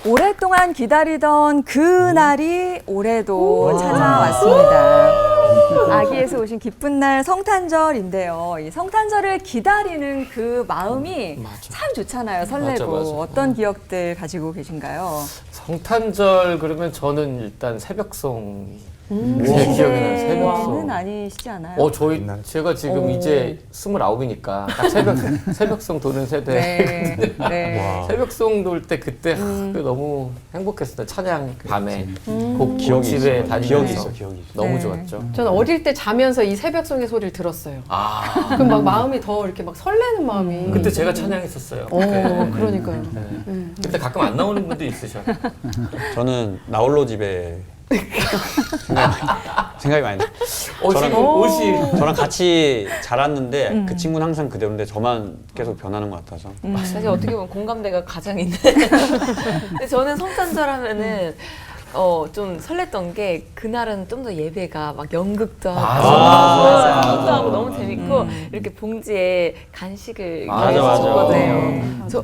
오랫동안 기다리던 그 날이 올해도 찾아왔습니다. 아기에서 오신 기쁜 날 성탄절인데요. 이 성탄절을 기다리는 그 마음이 참 좋잖아요. 설레고. 맞아. 어떤 기억들 가지고 계신가요? 성탄절 그러면 저는 일단 새벽송. 제 기억에는 새벽송. 는 아니시지 않아요? 제가 지금 이제 29이니까 딱 새벽송 도는 세대. 네. 새벽송 돌 때 그때 너무 행복했어요. 찬양 밤에 곡 집에 다니면서 너무 좋았죠. 저는 어릴 때 자면서 이 새벽송의 소리를 들었어요. 그럼 막 마음이 더 이렇게 막 설레는 마음이. 그때 제가 찬양했었어요. 그러니까요. 그때 가끔 안 나오는 분도 있으셔. 저는 나홀로 집에 생각이 많이 나요. 지금 옷이 저랑 같이 자랐는데 그 친구는 항상 그대로인데 저만 계속 변하는 것 같아서. 사실 어떻게 보면 공감대가 가장 있는. 근데 저는 성탄절 하면은 좀 설렜던 게 그날은 좀 더 예배가 막 연극도 하고 공도 하고 너무 재밌고 이렇게 봉지에 간식을 줬거든요. 저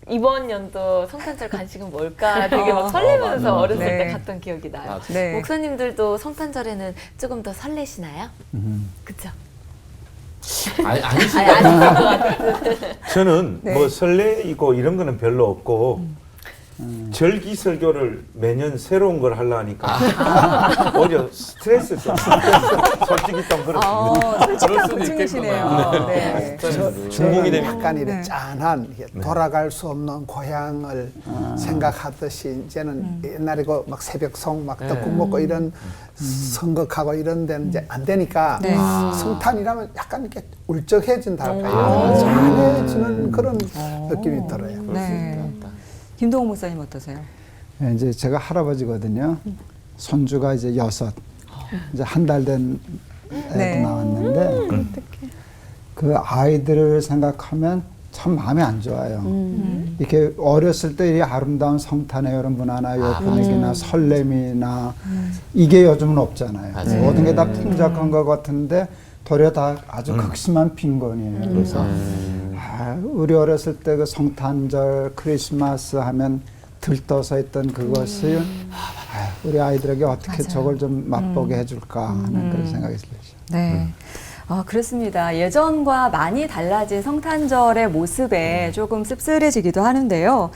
이번 연도 성탄절 간식은 뭘까 되게 막 설레면서 어렸을 때 갔던 기억이 나요. 목사님들도 성탄절에는 조금 더 설레시나요? 그쵸? 아니시죠? 저는 뭐 설레이고 이런 거는 별로 없고 절기설교를 매년 새로운 걸 하려니까 오히려 스트레스 좀 솔직히 좀 그렇습니다. 솔직한 고충이시네요. 중복이 되면 약간 이렇게 짠한 돌아갈 수 없는 고향을 생각하듯이 이제는 옛날에 막 새벽송 막 떡국 먹고 이런 선곡하고 이런 데는 이제 안 되니까 성탄이라면 약간 이렇게 울적해진달까요? 짠해지는 그런 느낌이 들어요. 김동호 목사님 어떠세요? 이제 제가 할아버지거든요. 손주가 이제 6, 이제 한 달 된 애도 나왔는데 그 아이들을 생각하면 참 마음이 안 좋아요. 이렇게 어렸을 때 이 아름다운 성탄의 이런 문화나 요 분위기나 설렘이나 이게 요즘은 없잖아요. 모든 게 다 풍작한 것 같은데 도리어 다 아주 극심한 빈곤이에요. 그래서 우리 어렸을 때 그 성탄절, 크리스마스 하면 들떠서 있던 그것을 우리 아이들에게 어떻게 저걸 좀 맛보게 해줄까 하는 그런 생각이 들죠. 그렇습니다. 예전과 많이 달라진 성탄절의 모습에 조금 씁쓸해지기도 하는데요.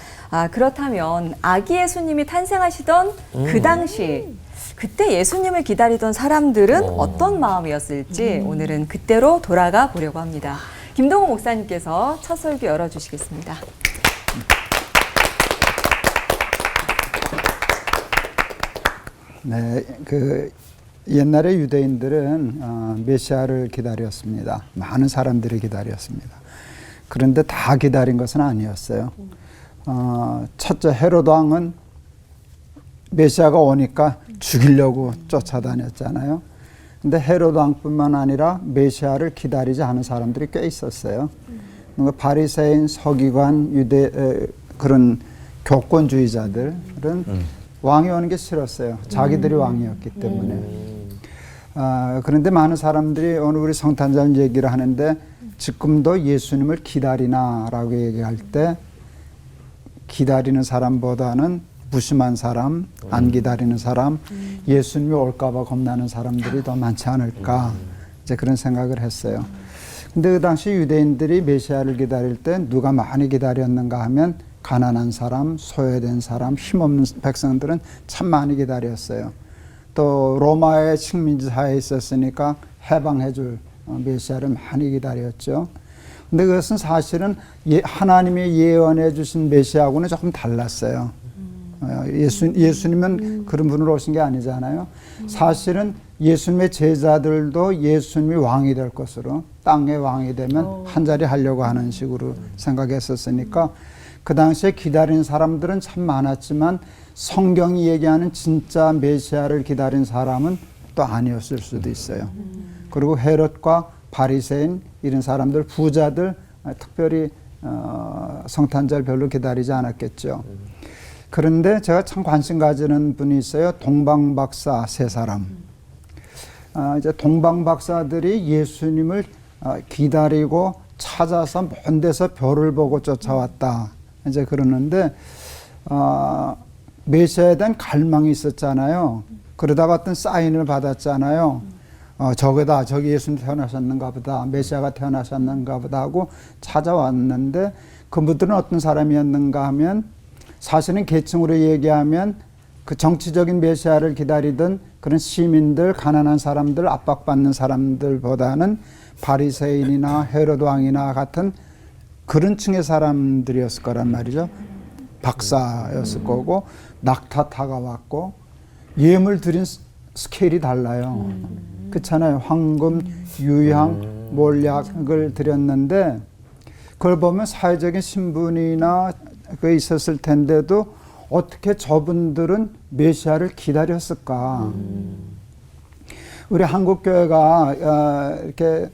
그렇다면 아기 예수님이 탄생하시던 그 당시 그때 예수님을 기다리던 사람들은 어떤 마음이었을지 오늘은 그때로 돌아가 보려고 합니다. 김동호 목사님께서 첫 설교 열어주시겠습니다. 네, 그 옛날에 유대인들은 메시아를 기다렸습니다. 많은 사람들이 기다렸습니다. 그런데 다 기다린 것은 아니었어요. 첫째 헤로드 왕은 메시아가 오니까 죽이려고 쫓아다녔잖아요. 근데 헤로드 왕뿐만 아니라 메시아를 기다리지 않은 사람들이 꽤 있었어요. 바리새인, 서기관, 그런 교권주의자들은 왕이 오는 게 싫었어요. 자기들이 왕이었기 때문에. 그런데 많은 사람들이 오늘 우리 성탄절 얘기를 하는데 지금도 예수님을 기다리나라고 얘기할 때 기다리는 사람보다는 무심한 사람, 안 기다리는 사람, 예수님이 올까봐 겁나는 사람들이 더 많지 않을까 이제 그런 생각을 했어요. 근데 그 당시 유대인들이 메시아를 기다릴 때 누가 많이 기다렸는가 하면 가난한 사람, 소외된 사람, 힘없는 백성들은 참 많이 기다렸어요. 또 로마의 식민지 사회에 있었으니까 해방해줄 메시아를 많이 기다렸죠. 근데 그것은 사실은 하나님이 예언해 주신 메시아하고는 조금 달랐어요. 예수님은 그런 분으로 오신 게 아니잖아요. 사실은 예수님의 제자들도 예수님이 왕이 될 것으로 땅의 왕이 되면 한 자리 하려고 하는 식으로 생각했었으니까 그 당시에 기다린 사람들은 참 많았지만 성경이 얘기하는 진짜 메시아를 기다린 사람은 또 아니었을 수도 있어요. 그리고 헤롯과 바리새인 이런 사람들, 부자들 특별히 성탄절 별로 기다리지 않았겠죠. 그런데 제가 참 관심 가지는 분이 있어요. 동방박사 세 사람. 이제 동방박사들이 예수님을 기다리고 찾아서 먼 데서 별을 보고 쫓아왔다. 이제 그러는데 메시아에 대한 갈망이 있었잖아요. 그러다가 어떤 사인을 받았잖아요. 저거다, 저기 예수님 태어나셨는가 보다, 메시아가 태어나셨는가 보다 하고 찾아왔는데 그분들은 어떤 사람이었는가 하면 사실은 계층으로 얘기하면 그 정치적인 메시아를 기다리던 그런 시민들, 가난한 사람들, 압박받는 사람들보다는 바리새인이나 헤롯 왕이나 같은 그런 층의 사람들이었을 거란 말이죠. 박사였을 거고 낙타타가 왔고 예물 드린 스케일이 달라요. 그렇잖아요. 황금, 유향, 몰약을 드렸는데 그걸 보면 사회적인 신분이나 그 있었을 텐데도 어떻게 저분들은 메시아를 기다렸을까? 우리 한국 교회가 이렇게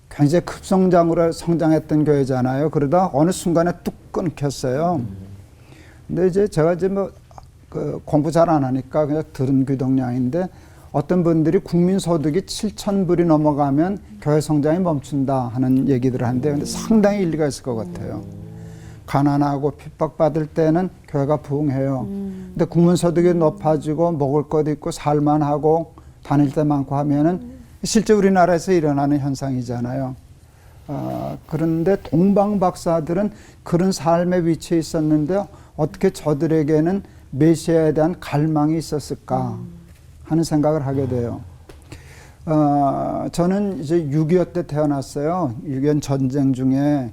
굉장히 급성장으로 성장했던 교회잖아요. 그러다 어느 순간에 뚝 끊겼어요. 근데 이제 제가 이제 그 공부 잘 안 하니까 그냥 들은 귀동량인데 어떤 분들이 국민 소득이 7,000불이 넘어가면 교회 성장이 멈춘다 하는 얘기들을 하는데 근데 상당히 일리가 있을 것 같아요. 가난하고 핍박받을 때는 교회가 부흥해요. 근데 국민 소득이 높아지고 먹을 것 있고 살만하고 다닐 때 많고 하면은 실제 우리나라에서 일어나는 현상이잖아요. 그런데 동방 박사들은 그런 삶의 위치에 있었는데 어떻게 저들에게는 메시아에 대한 갈망이 있었을까 하는 생각을 하게 돼요. 저는 이제 6.25 때 태어났어요. 6.25 전쟁 중에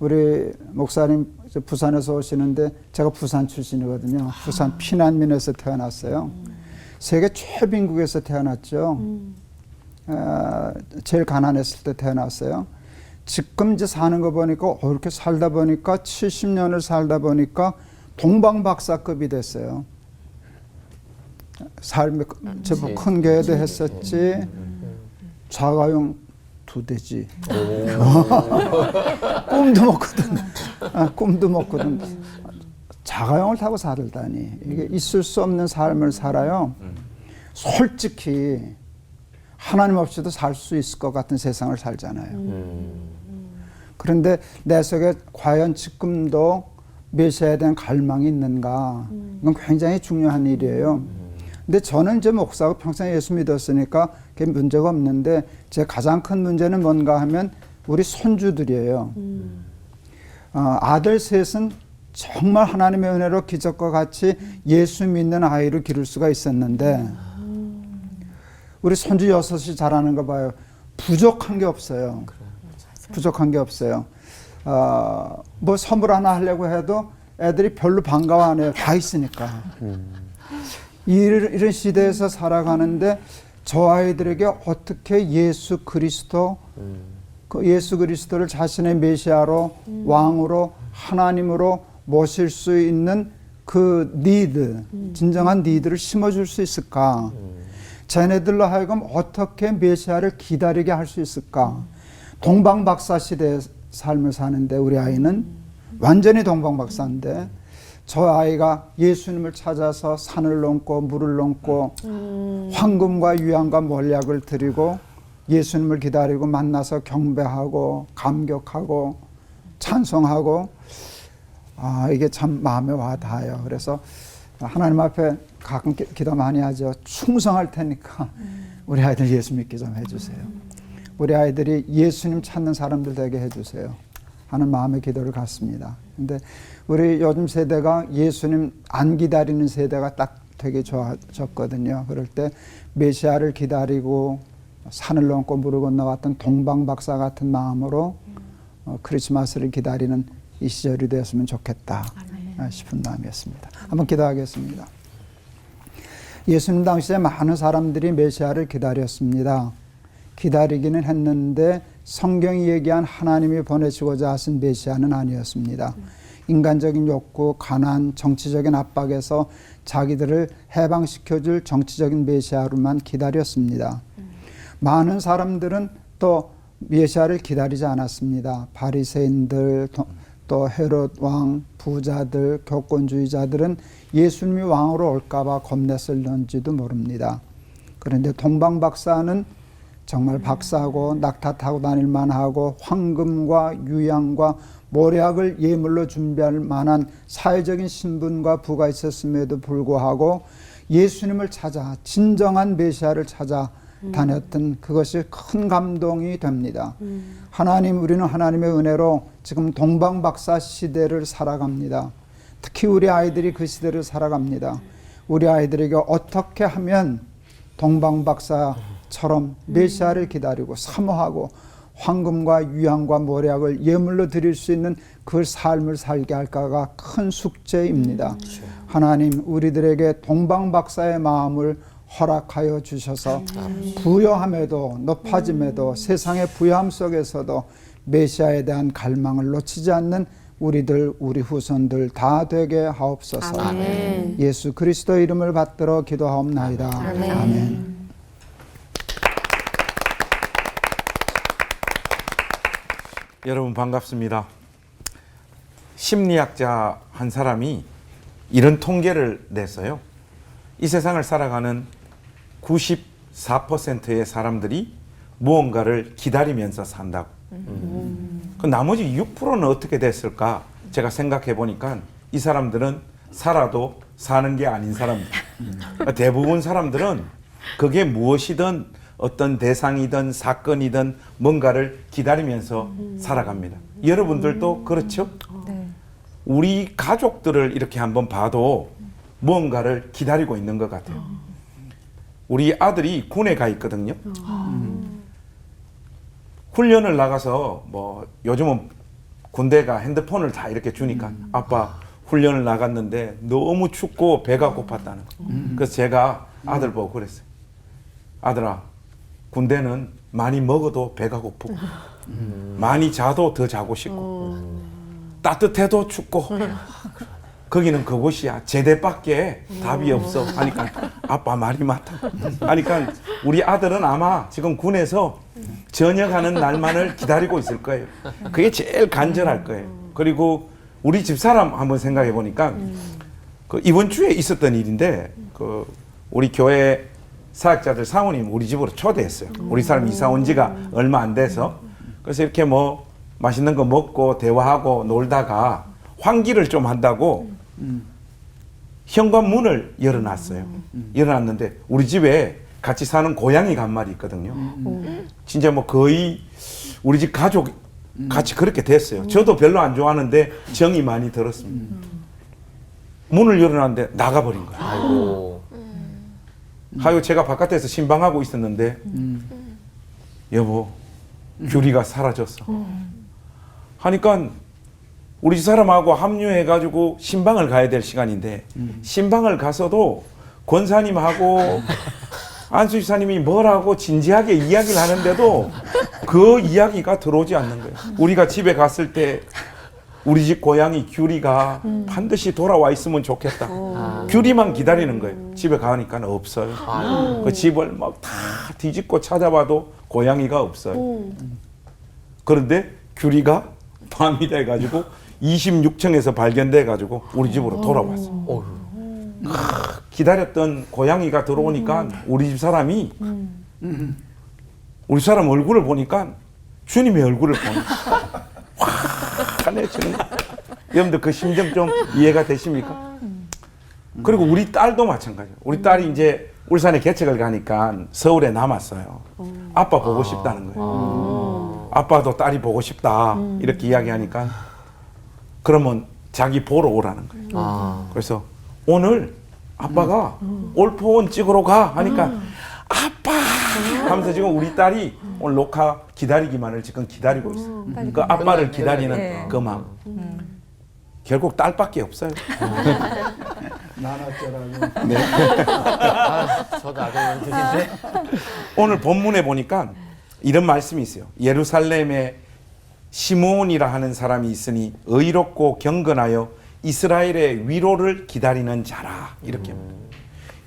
우리 목사님 부산에서 오시는데 제가 부산 출신이거든요. 부산 피난민에서 태어났어요. 세계 최빈국에서 태어났죠. 제일 가난했을 때 태어났어요. 지금 이제 사는 거 보니까 이렇게 살다 보니까 70년을 살다 보니까 동방박사급이 됐어요. 삶에 제법 큰 교회도 했었지. 자가용 2대지. 꿈도 먹거든. 꿈도 먹거든. 자가용을 타고 살다니. 이게 있을 수 없는 삶을 살아요. 솔직히 하나님 없이도 살 수 있을 것 같은 세상을 살잖아요. 그런데 내 속에 과연 지금도 메시아에 대한 갈망이 있는가? 이건 굉장히 중요한 일이에요. 근데 저는 이제 목사고 평생 예수 믿었으니까 그게 문제가 없는데 제 가장 큰 문제는 뭔가 하면 우리 손주들이에요. 아들 셋은 정말 하나님의 은혜로 기적과 같이 예수 믿는 아이를 기를 수가 있었는데 우리 손주 6이 자라는 거 봐요. 부족한 게 없어요. 부족한 게 없어요. 뭐 선물 하나 하려고 해도 애들이 별로 반가워 안 해요. 다 있으니까. 이런 시대에서 살아가는데 저 아이들에게 어떻게 예수 그리스도 그 예수 그리스도를 자신의 메시아로 왕으로 하나님으로 모실 수 있는 그 니드, 진정한 니드를 심어줄 수 있을까? 쟤네들로 하여금 어떻게 메시아를 기다리게 할 수 있을까? 동방박사 시대의 삶을 사는데 우리 아이는 완전히 동방박사인데 저 아이가 예수님을 찾아서 산을 넘고 물을 넘고 황금과 유향과 몰약을 드리고 예수님을 기다리고 만나서 경배하고 감격하고 찬송하고 이게 참 마음에 와 닿아요. 그래서 하나님 앞에 가끔 기도 많이 하죠. 충성할 테니까 우리 아이들 예수 믿게 좀 해주세요. 우리 아이들이 예수님 찾는 사람들 되게 해주세요 하는 마음의 기도를 갖습니다. 근데 우리 요즘 세대가 예수님 안 기다리는 세대가 딱 되게 좋아졌거든요. 그럴 때 메시아를 기다리고 산을 넘고 물을 건너왔던 동방박사 같은 마음으로 크리스마스를 기다리는 이 시절이 되었으면 좋겠다 싶은 마음이었습니다. 한번 기도하겠습니다. 예수님 당시에 많은 사람들이 메시아를 기다렸습니다. 기다리기는 했는데 성경이 얘기한 하나님이 보내시고자 하신 메시아는 아니었습니다. 인간적인 욕구, 가난, 정치적인 압박에서 자기들을 해방시켜줄 정치적인 메시아로만 기다렸습니다. 많은 사람들은 또 메시아를 기다리지 않았습니다. 바리새인들, 또 헤롯 왕, 부자들, 교권주의자들은 예수님이 왕으로 올까봐 겁냈을런지도 모릅니다. 그런데 동방박사는 정말 박사고 낙타 타고 다닐만 하고 황금과 유향과 모략을 예물로 준비할 만한 사회적인 신분과 부가 있었음에도 불구하고 예수님을 찾아 진정한 메시아를 찾아 다녔던 그것이 큰 감동이 됩니다. 우리는 하나님의 은혜로 지금 동방박사 시대를 살아갑니다. 특히 우리 아이들이 그 시대를 살아갑니다. 우리 아이들에게 어떻게 하면 동방박사처럼 메시아를 기다리고 사모하고 황금과 유향과 모략을 예물로 드릴 수 있는 그 삶을 살게 할까가 큰 숙제입니다. 하나님, 우리들에게 동방박사의 마음을 허락하여 주셔서 부여함에도 높아짐에도 세상의 부여함 속에서도 메시아에 대한 갈망을 놓치지 않는 우리들, 우리 후손들 다 되게 하옵소서. 아멘. 예수 그리스도 이름을 받들어 기도하옵나이다. 아멘. 여러분 반갑습니다. 심리학자 한 사람이 이런 통계를 냈어요. 이 세상을 살아가는 94%의 사람들이 무언가를 기다리면서 산다고. 그 나머지 6%는 어떻게 됐을까? 제가 생각해 보니까 이 사람들은 살아도 사는 게 아닌 사람들. 대부분 사람들은 그게 무엇이든 어떤 대상이든 사건이든 뭔가를 기다리면서 살아갑니다. 여러분들도 그렇죠? 네. 우리 가족들을 이렇게 한번 봐도 무언가를 기다리고 있는 것 같아요. 우리 아들이 군에 가 있거든요. 훈련을 나가서 뭐 요즘은 군대가 핸드폰을 다 이렇게 주니까 아빠 훈련을 나갔는데 너무 춥고 배가 고팠다는 거. 그래서 제가 아들 보고 그랬어요. 아들아, 군대는 많이 먹어도 배가 고프고 많이 자도 더 자고 싶고 따뜻해도 춥고 거기는 그곳이야. 제대밖에 답이 없어. 하니까 아빠 말이 맞다. 하니까 우리 아들은 아마 지금 군에서 전역하는 날만을 기다리고 있을 거예요. 그게 제일 간절할 거예요. 그리고 우리 집사람 한번 생각해 보니까 그 이번 주에 있었던 일인데 그 우리 교회 사역자들 사모님 우리 집으로 초대했어요. 우리 사람 이사 온 지가 얼마 안 돼서. 그래서 이렇게 뭐 맛있는 거 먹고 대화하고 놀다가 환기를 좀 한다고 현관문을 열어놨어요. 열어놨는데 우리 집에 같이 사는 고양이가 한 마리 있거든요. 진짜 뭐 거의 우리 집 가족 같이 그렇게 됐어요. 저도 별로 안 좋아하는데 정이 많이 들었습니다. 문을 열어놨는데 나가버린 거예요. 아이고. 하여 제가 바깥에서 신방하고 있었는데 여보, 규리가 사라졌어. 하니까 우리 사람하고 합류해가지고 신방을 가야 될 시간인데 신방을 가서도 권사님하고 안수 집사님이 뭐라고 진지하게 이야기를 하는데도 그 이야기가 들어오지 않는 거예요. 우리가 집에 갔을 때 우리 집 고양이 규리가 반드시 돌아와 있으면 좋겠다. 규리만 기다리는 거예요. 집에 가니까 없어요. 그 집을 막 다 뒤집고 찾아봐도 고양이가 없어요. 그런데 규리가 밤이 돼가지고 26층에서 발견돼가지고 우리 집으로 돌아왔어. 기다렸던 고양이가 들어오니까 우리 집 사람이 우리 사람 얼굴을 보니까 주님의 얼굴을 보는 환해지는. 여러분들 그 심정 좀 이해가 되십니까? 그리고 우리 딸도 마찬가지예요. 우리 딸이 이제 울산에 개척을 가니까 서울에 남았어요. 아빠 보고 싶다는 거예요. 아빠도 딸이 보고 싶다 이렇게 이야기하니까 그러면 자기 보러 오라는 거예요. 그래서 오늘 아빠가 올포원 찍으러 가 하니까 아빠 하면서 지금 우리 딸이 오늘 녹화 기다리기만을 지금 기다리고 있어요. 그 아빠를 기다리는 네. 그 마음. 결국 딸밖에 없어요. 나눠줘라고. 네. 저도 아들 둘인데. 오늘 본문에 보니까 이런 말씀이 있어요. 예루살렘에 시므온이라 하는 사람이 있으니 의롭고 경건하여 이스라엘의 위로를 기다리는 자라. 이렇게 합니다.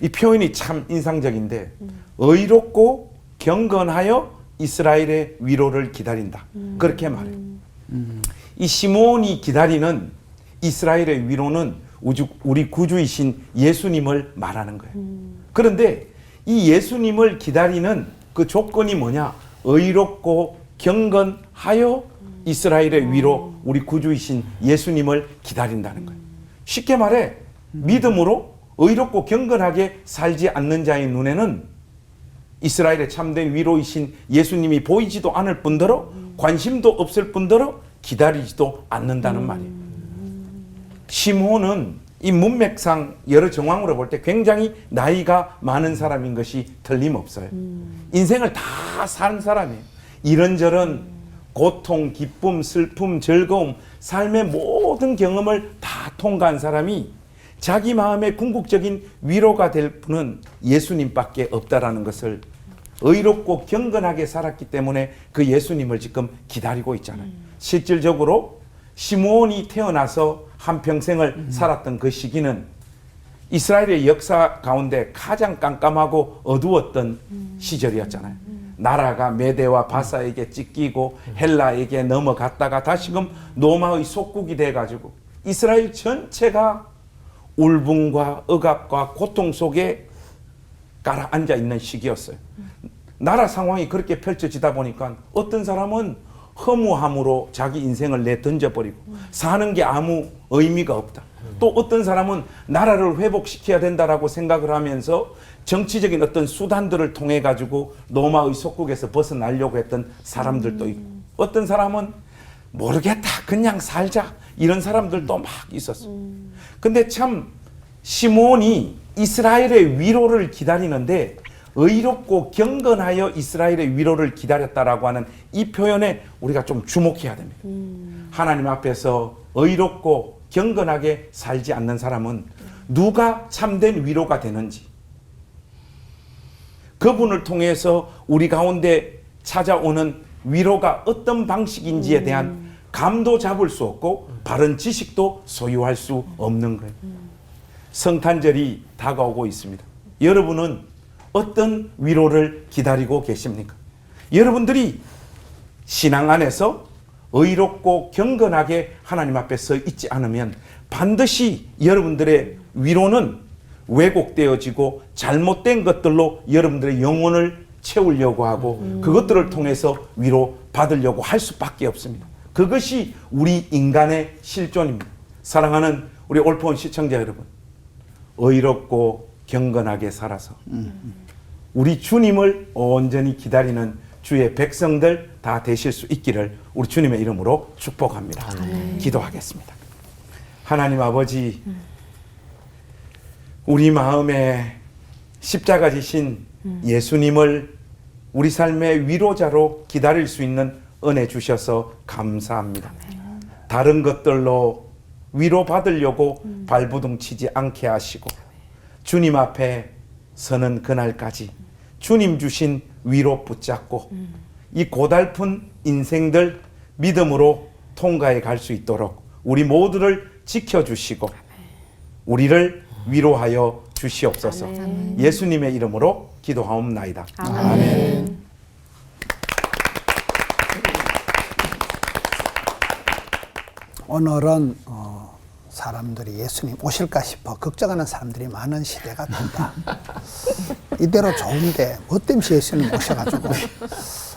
이 표현이 참 인상적인데 의롭고 경건하여 이스라엘의 위로를 기다린다. 그렇게 말해요. 이 시므온이 기다리는 이스라엘의 위로는 우리 구주이신 예수님을 말하는 거예요. 그런데 이 예수님을 기다리는 그 조건이 뭐냐? 의롭고 경건하여 이스라엘의 위로 우리 구주이신 예수님을 기다린다는 거예요. 쉽게 말해 믿음으로 의롭고 경건하게 살지 않는 자의 눈에는 이스라엘의 참된 위로이신 예수님이 보이지도 않을 뿐더러 관심도 없을 뿐더러 기다리지도 않는다는 말이에요. 시므온은 이 문맥상 여러 정황으로 볼 때 굉장히 나이가 많은 사람인 것이 틀림없어요. 인생을 다 산 사람이에요. 이런저런 고통, 기쁨, 슬픔, 즐거움, 삶의 모든 경험을 다 통과한 사람이 자기 마음의 궁극적인 위로가 될 분은 예수님밖에 없다라는 것을 의롭고 경건하게 살았기 때문에 그 예수님을 지금 기다리고 있잖아요. 실질적으로 시므온이 태어나서 한평생을 살았던 그 시기는 이스라엘의 역사 가운데 가장 깜깜하고 어두웠던 시절이었잖아요. 나라가 메대와 바사에게 찢기고 헬라에게 넘어갔다가 다시금 로마의 속국이 돼가지고 이스라엘 전체가 울분과 억압과 고통 속에 가라앉아 있는 시기였어요. 나라 상황이 그렇게 펼쳐지다 보니까 어떤 사람은 허무함으로 자기 인생을 내던져버리고 사는 게 아무 의미가 없다. 또 어떤 사람은 나라를 회복시켜야 된다라고 생각을 하면서 정치적인 어떤 수단들을 통해 가지고 로마의 속국에서 벗어나려고 했던 사람들도 있고 어떤 사람은 모르겠다 그냥 살자 이런 사람들도 막 있었어요. 근데 참 시므온이 이스라엘의 위로를 기다리는데 의롭고 경건하여 이스라엘의 위로를 기다렸다라고 하는 이 표현에 우리가 좀 주목해야 됩니다. 하나님 앞에서 의롭고 경건하게 살지 않는 사람은 누가 참된 위로가 되는지 그분을 통해서 우리 가운데 찾아오는 위로가 어떤 방식인지에 대한 감도 잡을 수 없고 바른 지식도 소유할 수 없는 거예요. 성탄절이 다가오고 있습니다. 여러분은 어떤 위로를 기다리고 계십니까? 여러분들이 신앙 안에서 의롭고 경건하게 하나님 앞에 서 있지 않으면 반드시 여러분들의 위로는 왜곡되어지고 잘못된 것들로 여러분들의 영혼을 채우려고 하고 그것들을 통해서 위로 받으려고 할 수밖에 없습니다. 그것이 우리 인간의 실존입니다. 사랑하는 우리 올포원 시청자 여러분, 의롭고 경건하게 살아서 우리 주님을 온전히 기다리는 주의 백성들 다 되실 수 있기를 우리 주님의 이름으로 축복합니다. 기도하겠습니다. 하나님 아버지, 우리 마음에 십자가 지신 예수님을 우리 삶의 위로자로 기다릴 수 있는 은혜 주셔서 감사합니다. 다른 것들로 위로받으려고 발부둥 치지 않게 하시고 주님 앞에 서는 그날까지 주님 주신 위로 붙잡고 이 고달픈 인생들 믿음으로 통과해 갈 수 있도록 우리 모두를 지켜주시고 우리를 위로하여 주시옵소서. 예수님의 이름으로 기도하옵나이다. 아멘. 오늘은 사람들이 예수님 오실까 싶어 걱정하는 사람들이 많은 시대가 된다. 이대로 좋은데 뭐 때문에 예수님 오셔가지고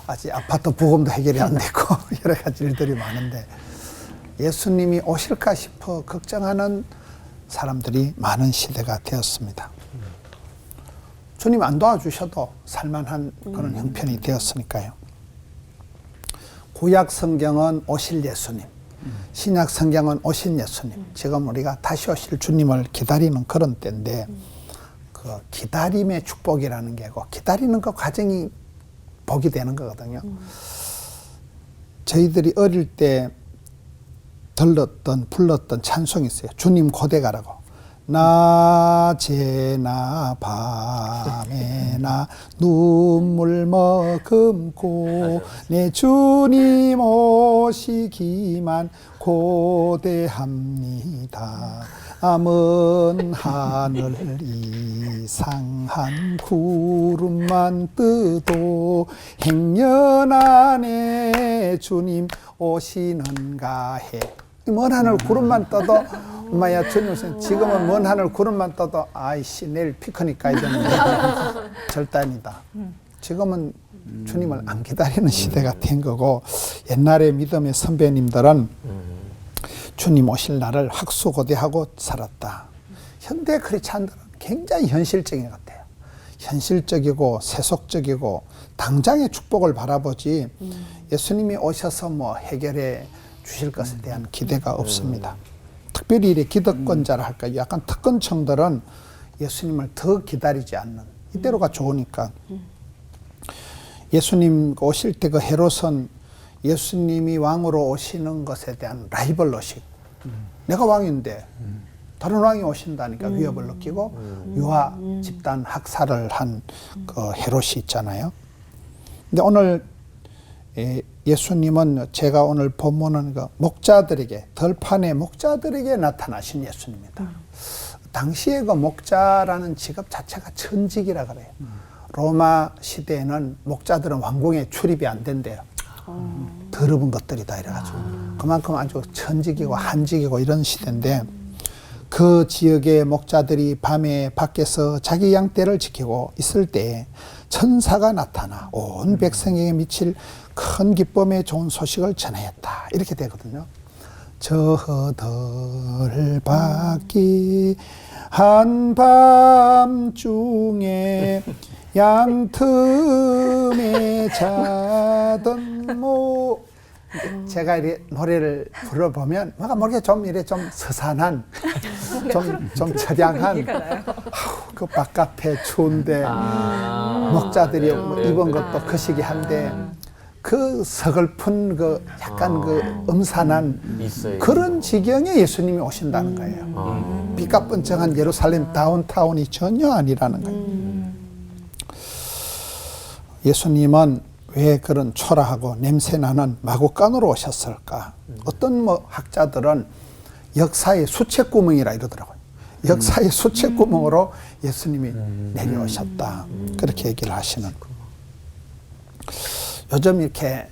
아직 아파트 부검도 해결이 안 되고 여러 가지 일들이 많은데 예수님이 오실까 싶어 걱정하는 사람들이 많은 시대가 되었습니다. 주님 안 도와주셔도 살만한 그런 형편이 되었으니까요. 구약 성경은 오실 예수님, 신약 성경은 오신 예수님. 지금 우리가 다시 오실 주님을 기다리는 그런 때인데 그 기다림의 축복이라는 게고 기다리는 그 과정이 복이 되는 거거든요. 저희들이 어릴 때 불렀던 찬송이 있어요. 주님 고대가라고. 낮에나 밤에나 눈물 머금고 내 주님 오시기만 고대합니다. 먼 하늘 이상한 구름만 뜨도 행여 안에 주님 오시는가 해. 먼 하늘 구름만 떠도 엄마야 주님 오시는 지금은 먼 하늘 구름만 떠도 아이씨 내일 피크닉 가야 되는데 절대 아니다. 지금은 주님을 안 기다리는 시대가 된 거고 옛날에 믿음의 선배님들은 주님 오실 날을 확수고대하고 살았다. 현대 크리스찬들은 굉장히 현실적인 것 같아요. 현실적이고 세속적이고 당장의 축복을 바라보지 예수님이 오셔서 뭐 해결해 주실 것에 대한 기대가 없습니다. 특별히 이래 기득권자라 할까요? 약간 특권층들은 예수님을 더 기다리지 않는 이대로가 좋으니까. 예수님 오실 때 그 헤롯은 예수님이 왕으로 오시는 것에 대한 라이벌 의식. 내가 왕인데 다른 왕이 오신다니까 위협을 느끼고 유아 집단 학살을 한 그 헤롯이 있잖아요. 근데 오늘 예수님은 제가 오늘 본문은 그 목자들에게 들판의 목자들에게 나타나신 예수님입니다. 당시에 그 목자라는 직업 자체가 천직이라 그래요. 로마 시대에는 목자들은 왕궁에 출입이 안 된대요. 더러운 것들이다 이래가지고 그만큼 아주 천직이고 한직이고 이런 시대인데 그 지역의 목자들이 밤에 밖에서 자기 양떼를 지키고 있을 때 천사가 나타나 온 백성에게 미칠 큰 기쁨의 좋은 소식을 전했다 이렇게 되거든요. 저들 밖에 한밤중에 양틈에 자던 모 제가 이렇게 노래를 불러보면 뭔가 모르게 좀 이래 좀 서산한 좀 처량한 그 바깥에 추운데 목자들이 입은 것도 거시기 한데 그 서글픈 그 약간 그 음산한 있어요. 그런 지경에 예수님이 오신다는 거예요. 삐까뻔쩍한 예루살렘 다운타운이 전혀 아니라는 거예요. 예수님은 왜 그런 초라하고 냄새나는 마구간으로 오셨을까? 어떤 뭐 학자들은 역사의 수채구멍이라 이러더라고요. 역사의 수채구멍으로 예수님이 내려오셨다. 그렇게 얘기를 하시는. 요즘 이렇게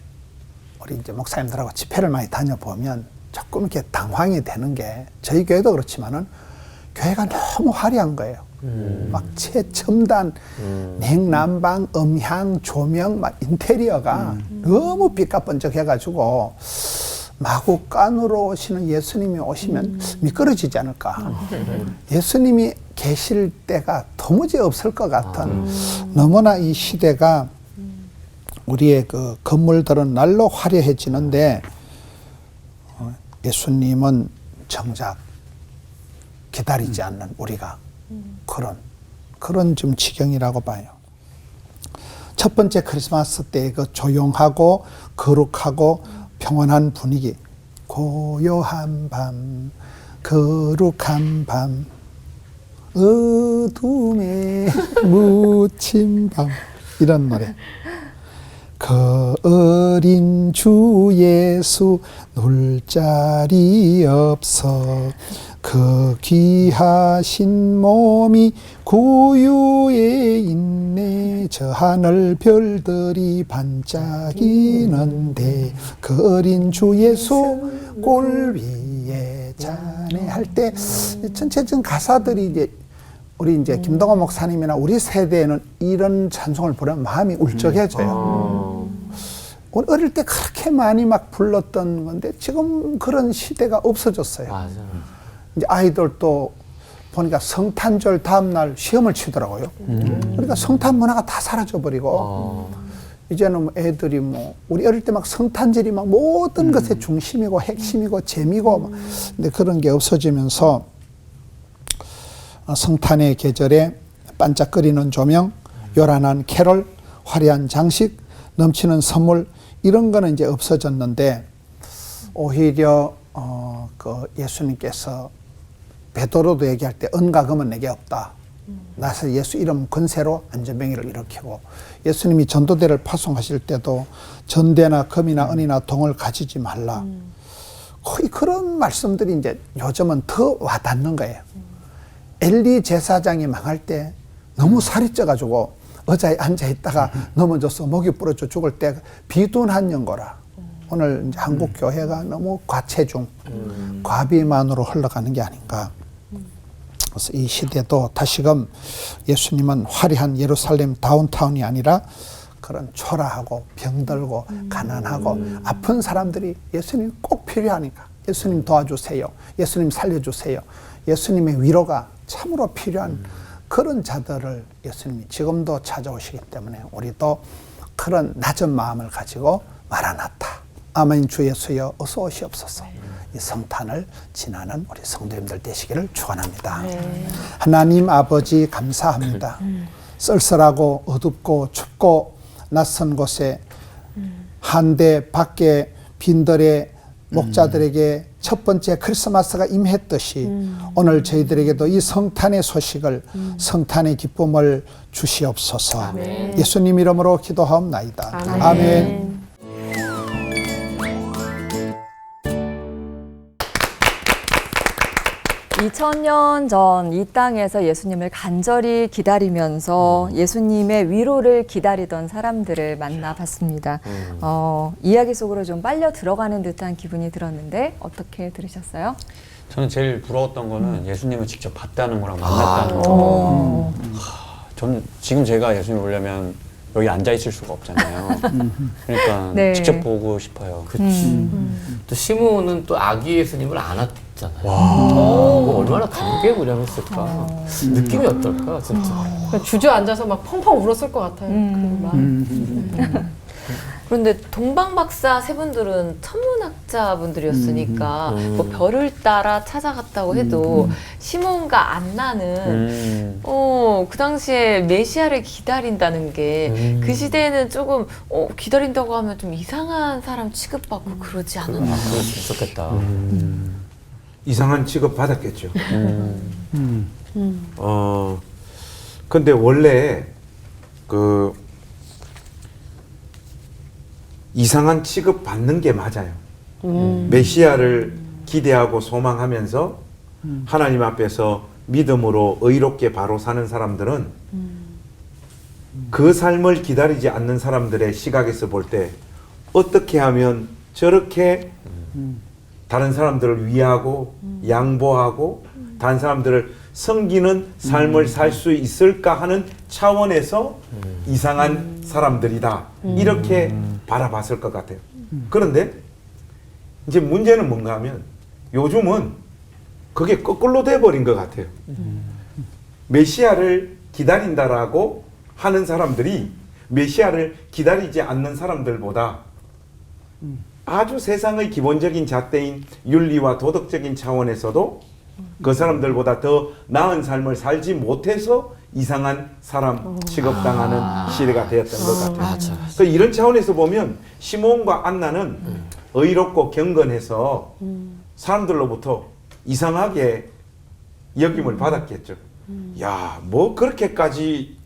우리 이제 목사님들하고 집회를 많이 다녀보면 조금 이렇게 당황이 되는 게 저희 교회도 그렇지만은 교회가 너무 화려한 거예요. 막 최첨단 냉난방, 음향, 조명, 막 인테리어가 너무 삐까뻔쩍해가지고 마구간으로 오시는 예수님이 오시면 미끄러지지 않을까. 예수님이 계실 때가 도무지 없을 것 같은 너무나 이 시대가 우리의 그 건물들은 날로 화려해지는데 예수님은 정작 기다리지 않는 우리가 그런 좀 지경이라고 봐요. 첫 번째 크리스마스 때 그 조용하고 거룩하고 평온한 분위기, 고요한 밤, 거룩한 밤, 어둠에 묻힌 밤 이런 노래. 그 어린 주 예수 놀 자리 없어 그 귀하신 몸이 구유에 있네 저 하늘 별들이 반짝이는데 그 어린 주 예수 골 위에 자네 할 때 전체적인 가사들이 이제 우리 이제 김동원 목사님이나 우리 세대에는 이런 찬송을 부르면 마음이 울적해져요. 어릴 때 그렇게 많이 막 불렀던 건데 지금 그런 시대가 없어졌어요. 맞아요. 이제 아이들도 보니까 성탄절 다음 날 시험을 치더라고요. 그러니까 성탄 문화가 다 사라져버리고 이제는 뭐 애들이 뭐 우리 어릴 때 막 성탄절이 막 모든 것의 중심이고 핵심이고 재미고 막 근데 그런 게 없어지면서 성탄의 계절에 반짝거리는 조명, 요란한 캐롤, 화려한 장식, 넘치는 선물 이런 거는 이제 없어졌는데 오히려 그 예수님께서 베드로도 얘기할 때 은과 금은 내게 없다. 나서 예수 이름 권세로 안전병이를 일으키고 예수님이 전도대를 파송하실 때도 전대나 금이나 은이나 동을 가지지 말라. 거의 그런 말씀들이 이제 요즘은 더 와닿는 거예요. 엘리 제사장이 망할 때 너무 살이 쪄가지고 의자에 앉아있다가 넘어져서 목이 부러져 죽을 때 비둔한 연고라. 오늘 이제 한국 교회가 너무 과체중, 과비만으로 흘러가는 게 아닌가. 그래서 이 시대도 다시금 예수님은 화려한 예루살렘 다운타운이 아니라 그 그런 초라하고 병들고 가난하고 아픈 사람들이 예수님 꼭 필요하니까 예수님 도와주세요. 예수님 살려주세요. 예수님의 위로가 참으로 필요한 그런 자들을 예수님이 지금도 찾아오시기 때문에 우리도 그런 낮은 마음을 가지고 마라나타 아멘 주 예수여 어서 오시옵소서 이 성탄을 지나는 우리 성도님들 되시기를 축원합니다. 하나님 아버지 감사합니다. 쓸쓸하고 어둡고 춥고 낯선 곳에 한데 밖에 빈들의 목자들에게 첫 번째 크리스마스가 임했듯이 오늘 저희들에게도 이 성탄의 소식을 성탄의 기쁨을 주시옵소서. 아멘. 예수님 이름으로 기도하옵나이다. 아멘. 아멘. 2000년 전 이 땅에서 예수님을 간절히 기다리면서 예수님의 위로를 기다리던 사람들을 만나봤습니다. 이야기 속으로 좀 빨려 들어가는 듯한 기분이 들었는데 어떻게 들으셨어요? 저는 제일 부러웠던 거는 예수님을 직접 봤다는 거랑 만났다는 거. 저는 지금 제가 예수님 보려면 여기 앉아 있을 수가 없잖아요. 그러니까 네. 직접 보고 싶어요. 그치. 또 시므온은 또 아기 예수님을 안았잖아요. 그거 얼마나 감개무량했을까. 느낌이 어떨까, 진짜. 그냥 주저앉아서 막 펑펑 울었을 것 같아요. 그 마음. 그런데 동방박사 세 분들은 천문학자분들이었으니까 뭐 별을 따라 찾아갔다고 해도 시몬과 안나는 그 당시에 메시아를 기다린다는 게 그 시대에는 조금 기다린다고 하면 좀 이상한 사람 취급받고 그러지 않았나. 그럴 수 있었겠다. 이상한 취급 받았겠죠. 근데 원래 그 이상한 취급 받는 게 맞아요. 메시아를 기대하고 소망하면서 하나님 앞에서 믿음으로 의롭게 바로 사는 사람들은 그 삶을 기다리지 않는 사람들의 시각에서 볼 때 어떻게 하면 저렇게 다른 사람들을 위하고 양보하고 다른 사람들을 섬기는 삶을 살 수 있을까 하는 차원에서 이상한 사람들이다 이렇게 바라봤을 것 같아요. 그런데 이제 문제는 뭔가 하면 요즘은 그게 거꾸로 돼버린 것 같아요. 메시아를 기다린다라고 하는 사람들이 메시아를 기다리지 않는 사람들보다 아주 세상의 기본적인 잣대인 윤리와 도덕적인 차원에서도 그 사람들보다 더 나은 삶을 살지 못해서 이상한 사람 취급당하는 시대가 되었던 것 같아요. 그래서 이런 차원에서 보면 시몬과 안나는 의롭고 경건해서 사람들로부터 이상하게 여김을 받았겠죠. 야, 뭐 그렇게까지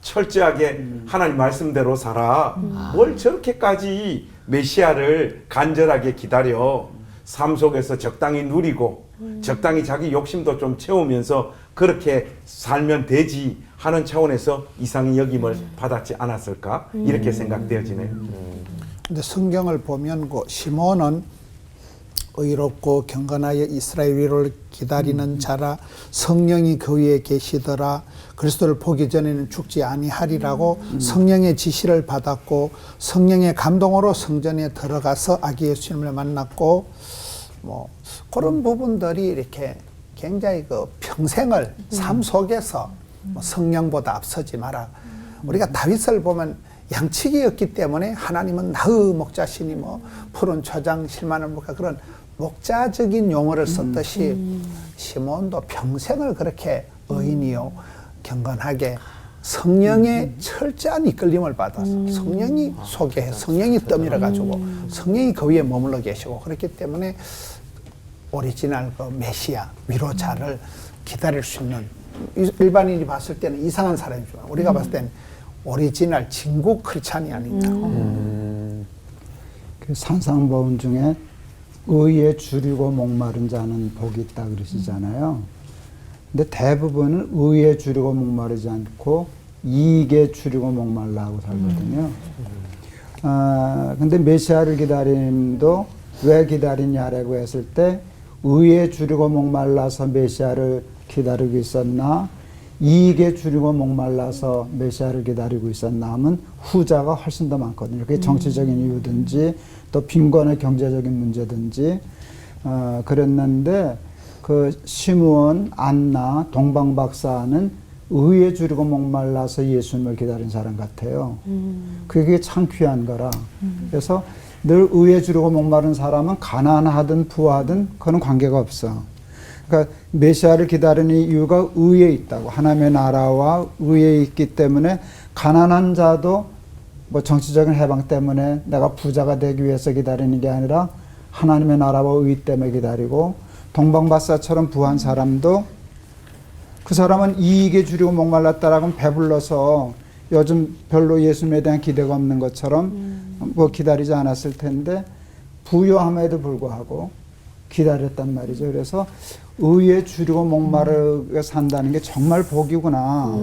철저하게 하나님 말씀대로 살아. 뭘 저렇게까지 메시아를 간절하게 기다려. 삶 속에서 적당히 누리고 적당히 자기 욕심도 좀 채우면서 그렇게 살면 되지 하는 차원에서 이상의 여김을 받았지 않았을까 이렇게 생각되어지네요. 근데 성경을 보면 그 시몬은 의롭고 경건하여 이스라엘 위로를 기다리는 자라 성령이 그 위에 계시더라 그리스도를 보기 전에는 죽지 아니하리라고 성령의 지시를 받았고 성령의 감동으로 성전에 들어가서 아기 예수님을 만났고 뭐 그런 부분들이 이렇게 굉장히 그 평생을 삶 속에서 뭐 성령보다 앞서지 마라. 우리가 다윗을 보면 양치기였기 때문에 하나님은 나의 목자시니 뭐 푸른 초장 실만한 목자 그런 목자적인 용어를 썼듯이 시몬도 평생을 그렇게 의인이요 경건하게 성령의 철저한 이끌림을 받아서 성령이 소개해 성령이 떠밀어 가지고 성령이 그 위에 머물러 계시고 그렇기 때문에 오리지널 그 메시아 위로자를 기다릴 수 있는 일반인이 봤을 때는 이상한 사람이지만 우리가 봤을 때는 오리지널 진국 크리스찬이 아닌가. 그 산상보훈 중에 의에 줄이고 목마른 자는 복이 있다 그러시잖아요. 근데 대부분은 의에 줄이고 목마르지 않고 이익에 줄이고 목말라고 살거든요. 근데 메시아를 기다림도 왜 기다리냐라고 했을 때 의에 줄이고 목말라서 메시아를 기다리고 있었나 이익에 줄이고 목말라서 메시아를 기다리고 있었나면 후자가 훨씬 더 많거든요. 그게 정치적인 이유든지 또 빈곤의 경제적인 문제든지 그랬는데 그 시므온, 안나, 동방박사는 의에 줄이고 목말라서 예수님을 기다린 사람 같아요. 그게 참 귀한 거라. 그래서 늘 의에 줄이고 목마른 사람은 가난하든 부하든 그건 관계가 없어. 그러니까 메시아를 기다리는 이유가 의에 있다고. 하나님의 나라와 의에 있기 때문에 가난한 자도 뭐 정치적인 해방 때문에 내가 부자가 되기 위해서 기다리는 게 아니라 하나님의 나라와 의 때문에 기다리고, 동방박사처럼 부한 사람도 그 사람은 이익에 줄이고 목말랐다라고 하면 배불러서 요즘 별로 예수님에 대한 기대가 없는 것처럼 뭐 기다리지 않았을 텐데 부유함에도 불구하고 기다렸단 말이죠. 그래서 의에 줄이고 목마르게 산다는 게 정말 복이구나.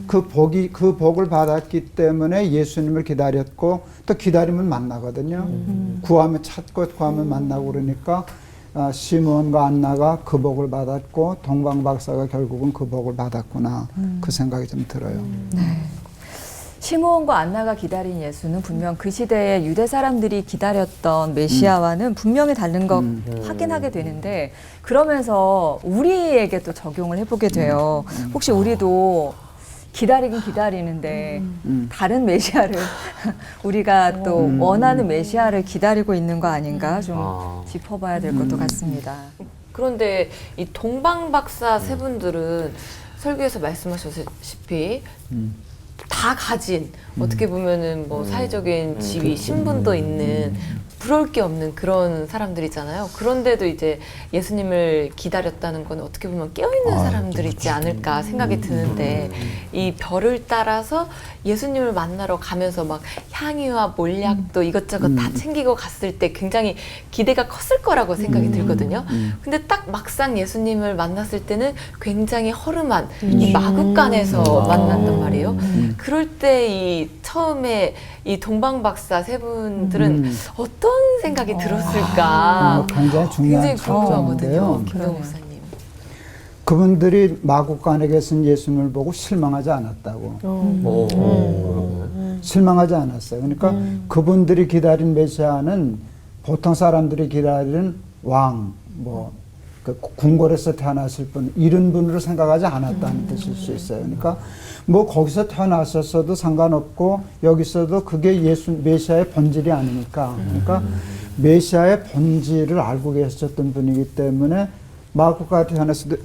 그 복을 받았기 때문에 예수님을 기다렸고, 또 기다리면 만나거든요. 구하면 찾고 구하면 만나고 그러니까 시므온과 안나가 그 복을 받았고 동방박사가 결국은 그 복을 받았구나. 그 생각이 좀 들어요. 네. 시므온과 안나가 기다린 예수는 분명 그 시대의 유대 사람들이 기다렸던 메시아와는 분명히 다른 거 확인하게 되는데, 그러면서 우리에게 또 적용을 해보게 돼요. 혹시 우리도 기다리긴 기다리는데 다른 메시아를 우리가 또 원하는 메시아를 기다리고 있는 거 아닌가 좀 짚어봐야 될 것도 같습니다. 그런데 이 동방박사 세 분들은 설교에서 말씀하셨다시피 다 가진, 어떻게 보면은 뭐 사회적인 지위, 신분도 있는, 부러울 게 없는 그런 사람들이잖아요. 그런데도 이제 예수님을 기다렸다는 건 어떻게 보면 깨어있는 사람들이지 않을까 생각이 드는데, 이 별을 따라서 예수님을 만나러 가면서 막 향유와 몰약도 이것저것 다 챙기고 갔을 때 굉장히 기대가 컸을 거라고 생각이 들거든요. 근데 딱 막상 예수님을 만났을 때는 굉장히 허름한 이 마국간에서 만났단 말이에요. 그럴 때 이 처음에 이 동방박사 세 분들은 어떤 생각이 들었을까? 굉장히 중요한 굉장히 궁금하거든요. 차원인데요. 김동 목사님. 그분들이 마국간에 계신 예수님을 보고 실망하지 않았다고. 실망하지 않았어요. 그러니까 그분들이 기다린 메시아는 보통 사람들이 기다리는 왕, 그 궁궐에서 태어났을 분, 이런 분으로 생각하지 않았다는 뜻일 수 있어요. 그러니까 뭐 거기서 태어났었어도 상관없고 여기서도 그게 메시아의 본질이 아니니까. 그러니까 메시아의 본질을 알고 계셨던 분이기 때문에 마국간에 태어났을 때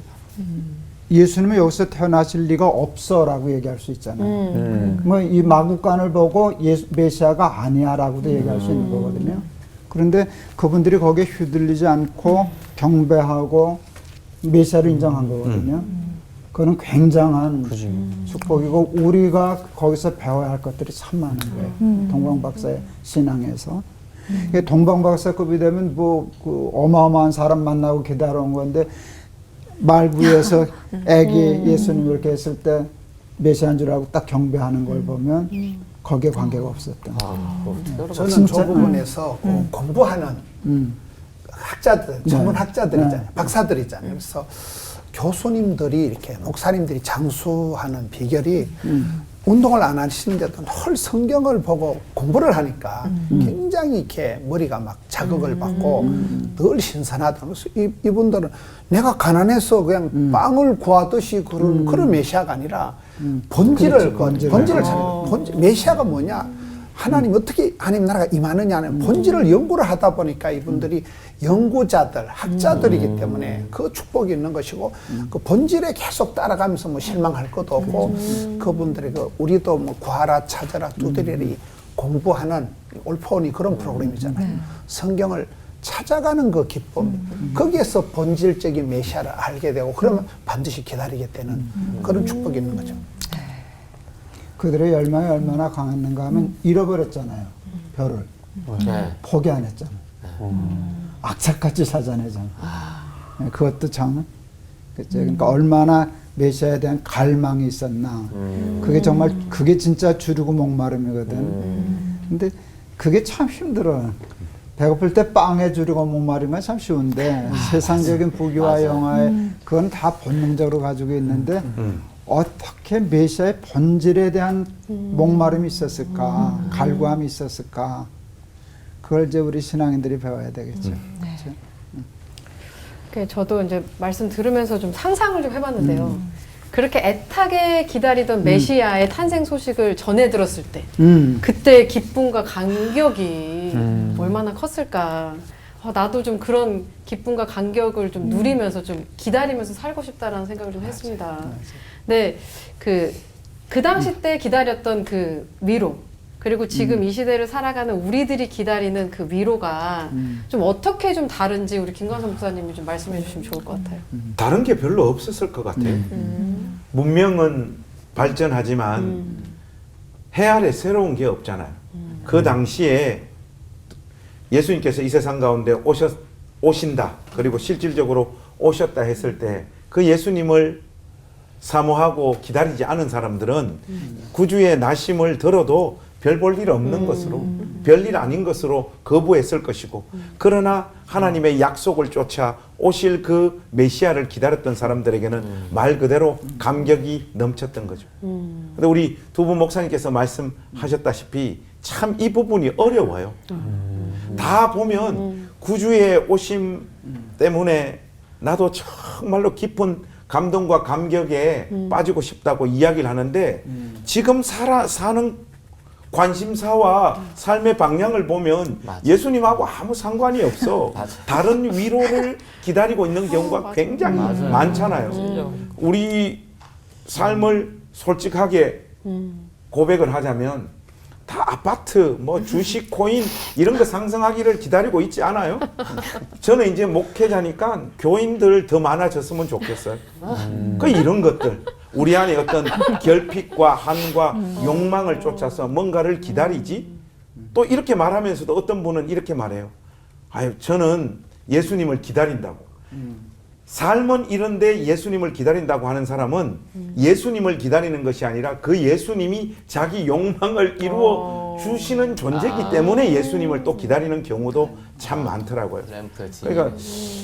예수님은 여기서 태어나실 리가 없어라고 얘기할 수 있잖아요. 뭐 이 마국간을 보고 메시아가 아니야라고도 얘기할 수 있는 거거든요. 그런데 그분들이 거기에 휘둘리지 않고 경배하고 메시아를 인정한 거거든요. 그거는 굉장한 축복이고 우리가 거기서 배워야 할 것들이 참 많은 거예요. 동방박사의 신앙에서. 동방박사급이 되면 그 어마어마한 사람 만나고 기다려온 건데, 말부에서 애기 예수님 이렇게 했을 때 메시아인 줄 알고 딱 경배하는 걸 보면 거기에 관계가 없었던. 저는 저 부분에서 공부하는 학자들, 전문 학자들 있잖아요. 박사들 있잖아요. 그래서 교수님들이 이렇게 목사님들이 장수하는 비결이 운동을 안 하시는데도 늘 성경을 보고 공부를 하니까 굉장히 이렇게 머리가 막 자극을 받고 늘 신선하다. 그래서 이분들은 내가 가난해서 그냥 빵을 구하듯이 그런 메시아가 아니라 본질을 찾는 메시아가 뭐냐? 하나님 어떻게 하나님 나라가 임하느냐는 본질을 연구를 하다 보니까 이분들이 연구자들, 학자들이기 때문에 그 축복이 있는 것이고 그 본질에 계속 따라가면서 뭐 실망할 것도 없고 그분들이 우리도 뭐 구하라 찾아라 두드리리 공부하는 올포니 그런 프로그램이잖아요. 성경을 찾아가는 그 기쁨, 거기에서 본질적인 메시아를 알게 되고 그러면 반드시 기다리게 되는 그런 축복이 있는 거죠. 그들의 열망이 얼마나 강했는가 하면 잃어버렸잖아요. 별을. 포기 안 했잖아요. 악착같이 찾아내잖아요. 그것도 참, 그러니까 얼마나 메시아에 대한 갈망이 있었나. 그게 정말, 그게 진짜 줄이고 목마름이거든. 근데 그게 참 힘들어요. 배고플 때 빵 해주려고 목마른 건 참 쉬운데 세상적인 부귀와 영화에 그건 다 본능적으로 가지고 있는데 어떻게 메시아의 본질에 대한 목마름이 있었을까, 갈구함이 있었을까, 그걸 이제 우리 신앙인들이 배워야 되겠죠. 그렇죠? 저도 이제 말씀 들으면서 좀 상상을 좀 해봤는데요. 그렇게 애타게 기다리던 메시아의 탄생 소식을 전해 들었을 때, 그때 기쁨과 감격이 얼마나 컸을까. 나도 좀 그런 기쁨과 감격을 좀 누리면서 좀 기다리면서 살고 싶다라는 생각을 좀 했습니다. 근데 그 당시 때 기다렸던 그 위로, 그리고 지금 이 시대를 살아가는 우리들이 기다리는 그 위로가 좀 어떻게 좀 다른지 우리 김광선 목사님이 좀 말씀해 주시면 좋을 것 같아요. 다른 게 별로 없었을 것 같아요. 문명은 발전하지만 해 아래 새로운 게 없잖아요. 그 당시에 예수님께서 이 세상 가운데 오신다, 그리고 실질적으로 오셨다 했을 때 그 예수님을 사모하고 기다리지 않은 사람들은 구주의 나심을 들어도 별 볼 일 없는 것으로, 별일 아닌 것으로 거부했을 것이고, 그러나 하나님의 약속을 쫓아 오실 그 메시아를 기다렸던 사람들에게는 말 그대로 감격이 넘쳤던 거죠. 근데 우리 두 분 목사님께서 말씀하셨다시피 참 이 부분이 어려워요. 다 보면 구주의 오심 때문에 나도 정말로 깊은 감동과 감격에 빠지고 싶다고 이야기를 하는데, 지금 사는 관심사와 삶의 방향을 보면 예수님하고 아무 상관이 없어. 다른 위로를 기다리고 있는 경우가 굉장히 많잖아요. 우리 삶을 솔직하게 고백을 하자면 다 아파트, 뭐 주식, 코인 이런 거 상승하기를 기다리고 있지 않아요? 저는 이제 목회자니까 교인들 더 많아졌으면 좋겠어요. 그 이런 것들, 우리 안에 어떤 결핍과 한과 욕망을 쫓아서 뭔가를 기다리지? 또 이렇게 말하면서도 어떤 분은 이렇게 말해요. 아유, 저는 예수님을 기다린다고. 삶은 이런데 예수님을 기다린다고 하는 사람은 예수님을 기다리는 것이 아니라 그 예수님이 자기 욕망을 이루어 주시는 존재이기 때문에 예수님을 또 기다리는 경우도 참 많더라고요. 그러니까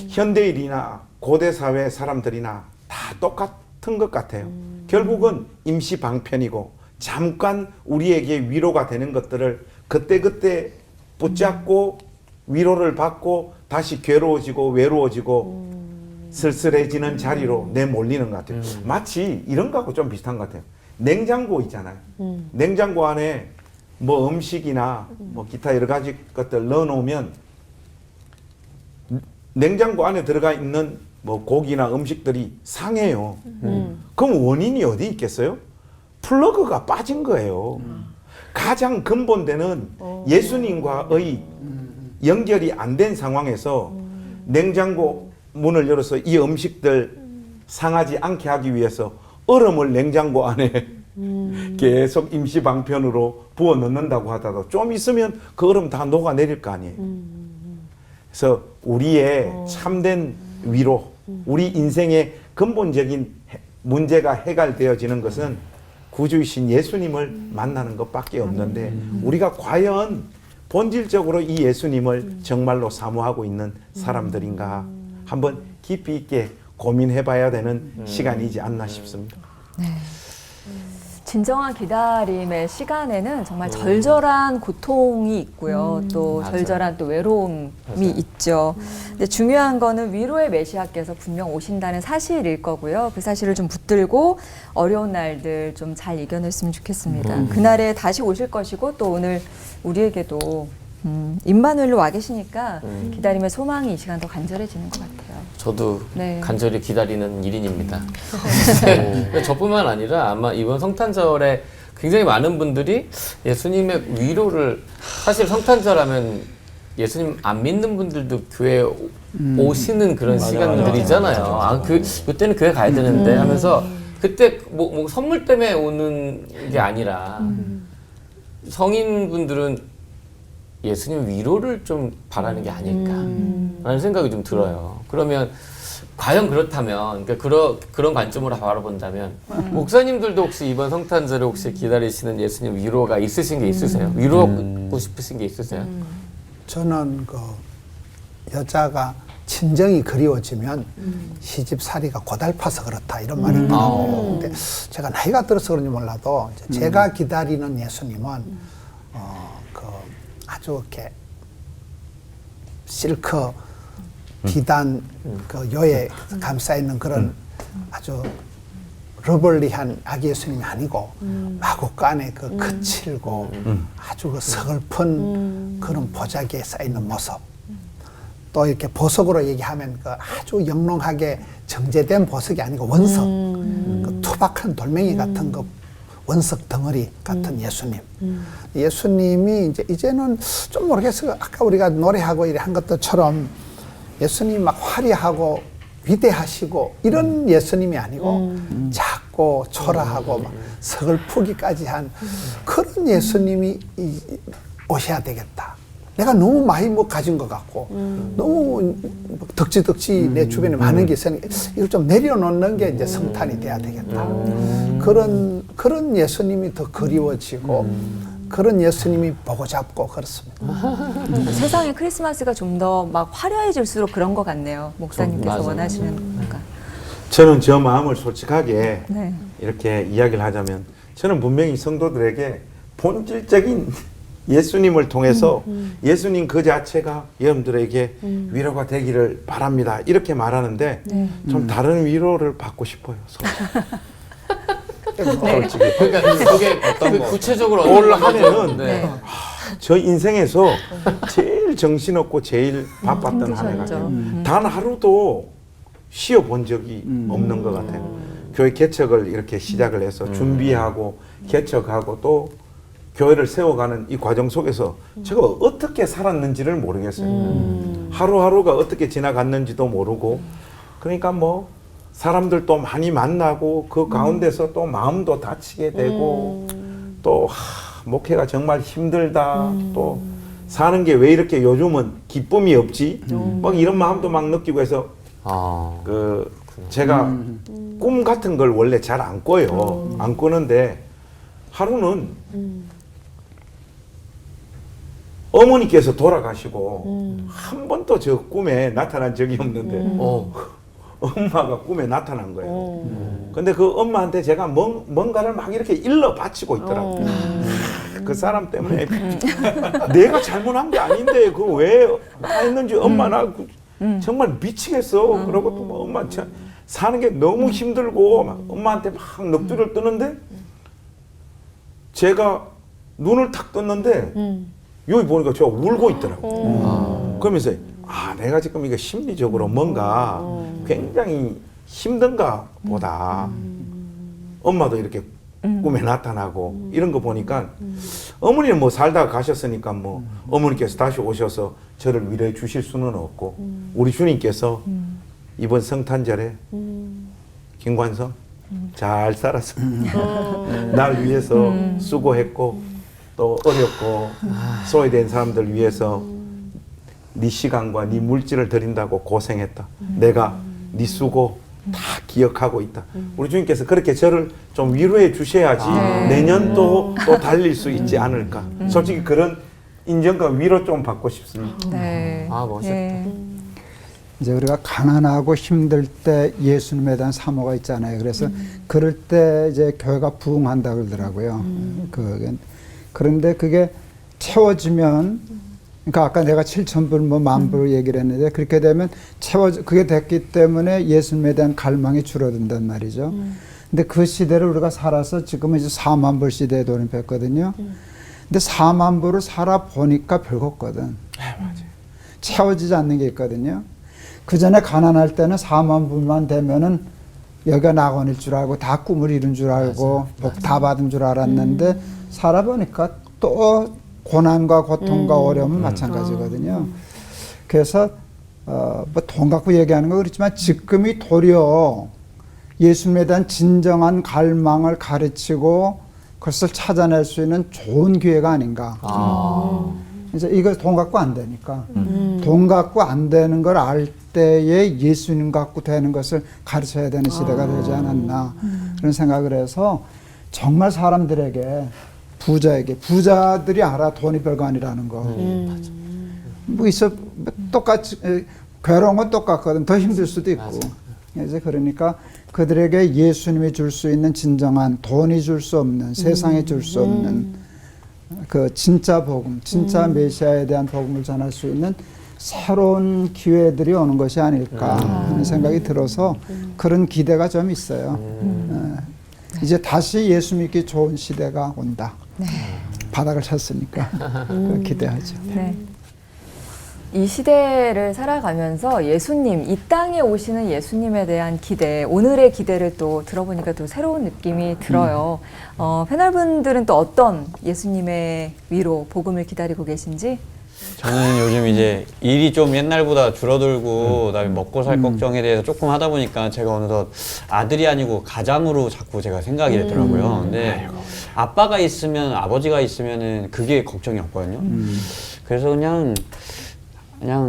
현대인이나 고대 사회 사람들이나 다 똑같은 것 같아요. 결국은 임시 방편이고 잠깐 우리에게 위로가 되는 것들을 그때그때 붙잡고 위로를 받고 다시 괴로워지고 외로워지고 쓸쓸해지는 자리로 내몰리는 것 같아요. 마치 이런 거하고 좀 비슷한 것 같아요. 냉장고 있잖아요. 냉장고 안에 뭐 음식이나 뭐 기타 여러 가지 것들 넣어놓으면 냉장고 안에 들어가 있는 뭐 고기나 음식들이 상해요. 그럼 원인이 어디 있겠어요? 플러그가 빠진 거예요. 가장 근본되는 예수님과의 연결이 안 된 상황에서 냉장고 문을 열어서 이 음식들 상하지 않게 하기 위해서 얼음을 냉장고 안에 계속 임시 방편으로 부어 넣는다고 하더라도 좀 있으면 그 얼음 다 녹아내릴 거 아니에요. 그래서 우리의 참된 위로, 우리 인생의 근본적인 문제가 해결되어지는 것은 구주이신 예수님을 만나는 것밖에 없는데, 우리가 과연 본질적으로 이 예수님을 정말로 사모하고 있는 사람들인가 한번 깊이 있게 고민해 봐야 되는 시간이지 않나 싶습니다. 네. 진정한 기다림의 시간에는 정말 절절한 고통이 있고요. 또 맞아요. 절절한 또 외로움이 있죠. 근데 중요한 거는 위로의 메시아께서 분명 오신다는 사실일 거고요. 그 사실을 좀 붙들고 어려운 날들 좀 잘 이겨냈으면 좋겠습니다. 그날에 다시 오실 것이고, 또 오늘 우리에게도 임마누엘로 와 계시니까 기다림의 소망이 이 시간 더 간절해지는 것 같아요. 저도 네. 간절히 기다리는 일인입니다. 저뿐만 아니라 아마 이번 성탄절에 굉장히 많은 분들이 예수님의 위로를, 사실 성탄절하면 예수님 안 믿는 분들도 교회에 오시는 그런 시간들이잖아요. 그때는 교회 가야 되는데 하면서, 그때 뭐 선물 때문에 오는 게 아니라 성인분들은 예수님 위로를 좀 바라는 게 아닐까라는 생각이 좀 들어요. 그러면 과연 그렇다면, 그러니까 그런 관점으로 바라본다면 목사님들도 혹시 이번 성탄절에 혹시 기다리시는 예수님 위로가 있으신 게 있으세요? 위로하고 싶으신 게 있으세요? 저는 그 여자가 친정이 그리워지면 시집살이가 고달파서 그렇다 이런 말이 있더라고요. 근데 제가 나이가 들어서 그런지 몰라도 이제 제가 기다리는 예수님은 그 아주 이렇게 실크 비단 그 요에 감싸 있는 그런 아주 러블리한 아기 예수님이 아니고 마구간에 그 거칠고 아주 그 서글픈 그런 보자기에 쌓여 있는 모습. 또 이렇게 보석으로 얘기하면 그 아주 영롱하게 정제된 보석이 아니고 원석, 그 투박한 돌멩이 같은 그 원석 덩어리 같은 예수님. 예수님이 이제는 좀 모르겠어요. 아까 우리가 노래하고 이래 한 것들처럼 예수님 막 화려하고 위대하시고 이런 예수님이 아니고 작고 초라하고 막 서글프기까지 한 그런 예수님이 오셔야 되겠다. 내가 너무 많이 뭐 가진 것 같고 너무 덕지덕지 내 주변에 많은 게 있으니까 이걸 좀 내려놓는 게 이제 성탄이 돼야 되겠다. 그런 예수님이 더 그리워지고 그런 예수님이 보고 잡고 그렇습니다. 세상의 크리스마스가 좀 더 막 화려해질수록 그런 것 같네요. 목사님께서 맞아요. 원하시는 뭔가. 저는 저 마음을 솔직하게 네. 이렇게 이야기를 하자면 저는 분명히 성도들에게 본질적인 예수님을 통해서 예수님 그 자체가 여러분들에게 위로가 되기를 바랍니다. 이렇게 말하는데 좀 다른 위로를 받고 싶어요. 솔직히. 그러니까 그게 그 구체적으로 뭘 어떤 거죠? 하면은 저 인생에서 제일 정신없고 제일 바빴던 한 해 같아요. 단 하루도 쉬어 본 적이 없는 것 같아요. 교회 개척을 이렇게 시작을 해서 준비하고 개척하고 또 교회를 세워가는 이 과정 속에서 제가 어떻게 살았는지를 모르겠어요. 하루하루가 어떻게 지나갔는지도 모르고 그러니까 뭐 사람들도 많이 만나고 그 가운데서 또 마음도 다치게 되고 또 목회가 정말 힘들다 또 사는 게 왜 이렇게 요즘은 기쁨이 없지 막 이런 마음도 막 느끼고 해서 그 제가 꿈 같은 걸 원래 잘 안 꿔요. 안 꾸는데 하루는 어머니께서 돌아가시고 한 번도 저 꿈에 나타난 적이 없는데 엄마가 꿈에 나타난 거예요. 근데 그 엄마한테 제가 뭔가를 막 이렇게 일러 바치고 있더라고요. 그 사람 때문에 내가 잘못한 게 아닌데 그거 왜 했는지 엄마 나 정말 미치겠어. 그러고 또 뭐 엄마 사는 게 너무 힘들고 막 엄마한테 막 넋두리를 뜨는데 제가 눈을 탁 떴는데 여기 보니까 제가 울고 있더라고요. 그러면서 내가 지금 이게 심리적으로 뭔가 굉장히 힘든가 보다. 엄마도 이렇게 꿈에 나타나고 이런 거 보니까 어머니는 뭐 살다가 가셨으니까 뭐 어머니께서 다시 오셔서 저를 위로해 주실 수는 없고 우리 주님께서 이번 성탄절에 김관성 잘 살았어. 날 위해서 수고했고 또 어렵고 소외된 사람들 위해서 네 시간과 네 물질을 드린다고 고생했다. 내가 네 수고 다 기억하고 있다. 우리 주님께서 그렇게 저를 좀 위로해 주셔야지 내년도 또 달릴 수 있지 않을까. 솔직히 그런 인정과 위로 좀 받고 싶습니다. 네. 멋있다. 이제 우리가 가난하고 힘들 때 예수님에 대한 사모가 있잖아요. 그래서 그럴 때 이제 교회가 부흥한다 그러더라고요. 그런데 그게 채워지면, 그러니까 아까 내가 7,000불 뭐 10,000불 얘기를 했는데 그렇게 되면 그게 됐기 때문에 예수님에 대한 갈망이 줄어든단 말이죠. 근데 그 시대를 우리가 살아서 지금은 이제 40,000불 시대에 돌입했거든요. 근데 40,000불을 살아보니까 별거 없거든. 채워지지 않는 게 있거든요. 그 전에 가난할 때는 40,000불만 되면은 여기가 낙원일 줄 알고 다 꿈을 이룬 줄 알고 복 다 받은 줄 알았는데 살아보니까 또 고난과 고통과 어려움은 마찬가지거든요. 그래서 뭐 돈 갖고 얘기하는 거 그렇지만 지금이 도리어 예수님에 대한 진정한 갈망을 가르치고 그것을 찾아낼 수 있는 좋은 기회가 아닌가. 이제 이거 돈 갖고 안 되니까 돈 갖고 안 되는 걸 알 때에 예수님 갖고 되는 것을 가르쳐야 되는 시대가 되지 않았나 그런 생각을 해서 정말 사람들에게 부자들이 알아 돈이 별거 아니라는 거. 뭐 있어 똑같이 괴로운 건 똑같거든. 더 힘들 수도 있고. 맞아. 그래서 그러니까 그들에게 예수님이 줄 수 있는 진정한 돈이 줄 수 없는 세상에 줄 수 없는 그 진짜 복음, 진짜 메시아에 대한 복음을 전할 수 있는 새로운 기회들이 오는 것이 아닐까 하는 생각이 들어서 그런 기대가 좀 있어요. 이제 다시 예수 믿기 좋은 시대가 온다. 바닥을 쳤으니까 기대하죠. 네. 이 시대를 살아가면서 예수님, 이 땅에 오시는 예수님에 대한 기대, 오늘의 기대를 또 들어보니까 또 새로운 느낌이 들어요. 패널분들은 또 어떤 예수님의 위로, 복음을 기다리고 계신지? 저는 요즘 이제 일이 좀 옛날보다 줄어들고 그다음에 먹고 살 걱정에 대해서 조금 하다 보니까 제가 어느덧 아들이 아니고 가장으로 자꾸 제가 생각이 되더라고요. 근데 아빠가 있으면 아버지가 있으면은 그게 걱정이 없거든요. 그래서 그냥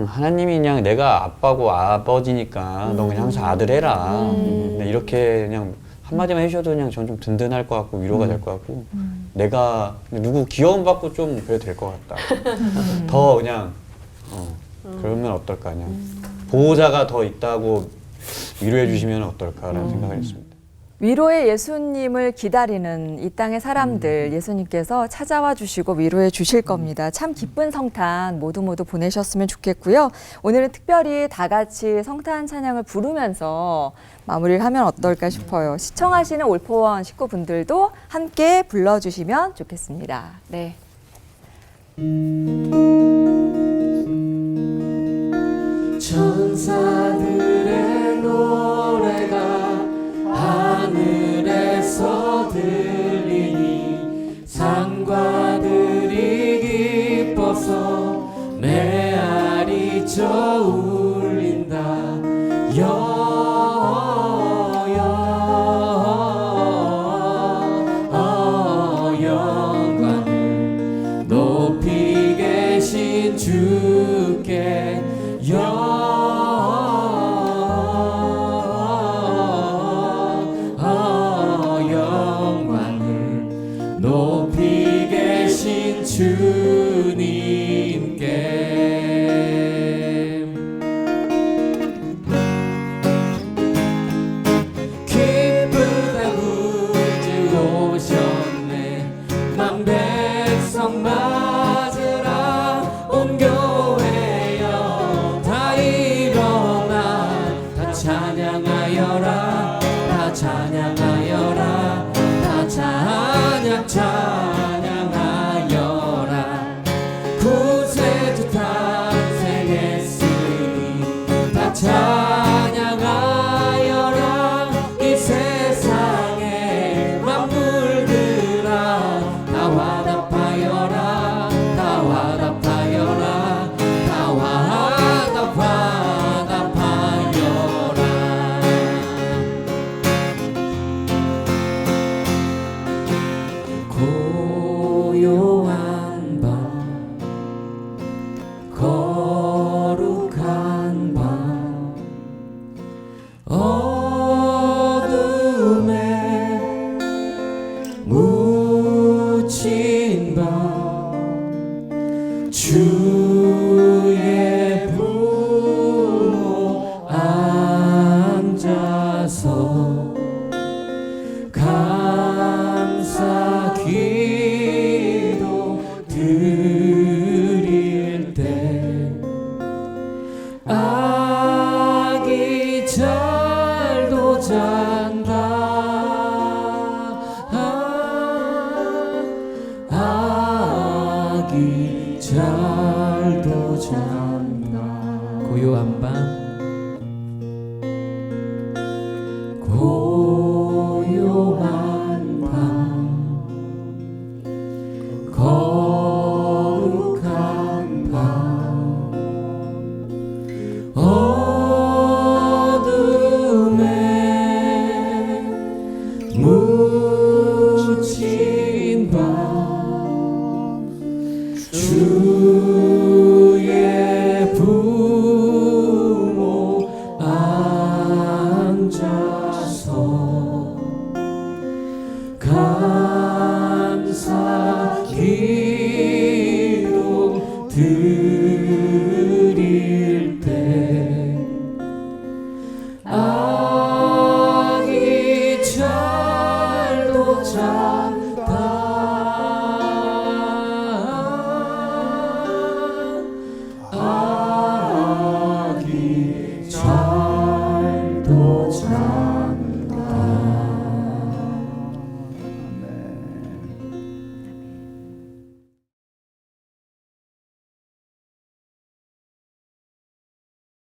하나님이 그냥 내가 아빠고 아버지니까 너 그냥 항상 아들 해라. 이렇게 그냥 한마디만 해주셔도 그냥 전 좀 든든할 것 같고 위로가 될 것 같고 내가 누구 귀여움 받고 좀 그래도 될 것 같다. 더 그냥 그러면 어떨까 그냥 보호자가 더 있다고 위로해 주시면 어떨까라는 생각을 했습니다. 위로의 예수님을 기다리는 이 땅의 사람들 예수님께서 찾아와 주시고 위로해 주실 겁니다. 참 기쁜 성탄 모두 보내셨으면 좋겠고요. 오늘은 특별히 다 같이 성탄 찬양을 부르면서 마무리를 하면 어떨까 싶어요. 시청하시는 올포원 식구분들도 함께 불러주시면 좋겠습니다. 네. 천사들의 노래가 하늘에서 들리니 상과들이 기뻐서 메아리 쳐 울린다. 영광을 높이 계신 주께 영광을 높이 계신 주님께 기쁘다 구주 오셨네 만 백성 맞으라 온 교회여 다 일어나 다 찬양하여라 다 찬양하여라 다 찬양하여라 구세주 탄생했으니 다 찬양하여라 이 세상의 만물들아 다 화답하여라 다 화답하여라 다 화답하여라 고요한 밤 거룩한 밤 어둠에 묻힌 밤 주의 부모 앉아서 감사 기도 드릴 때 아기 잘도 잔다 아기 잘도 잔다 고요한 밤 고요한 밤 거룩한 밤 어둠에 묻힌 밤 주의 부모 앉아서 아.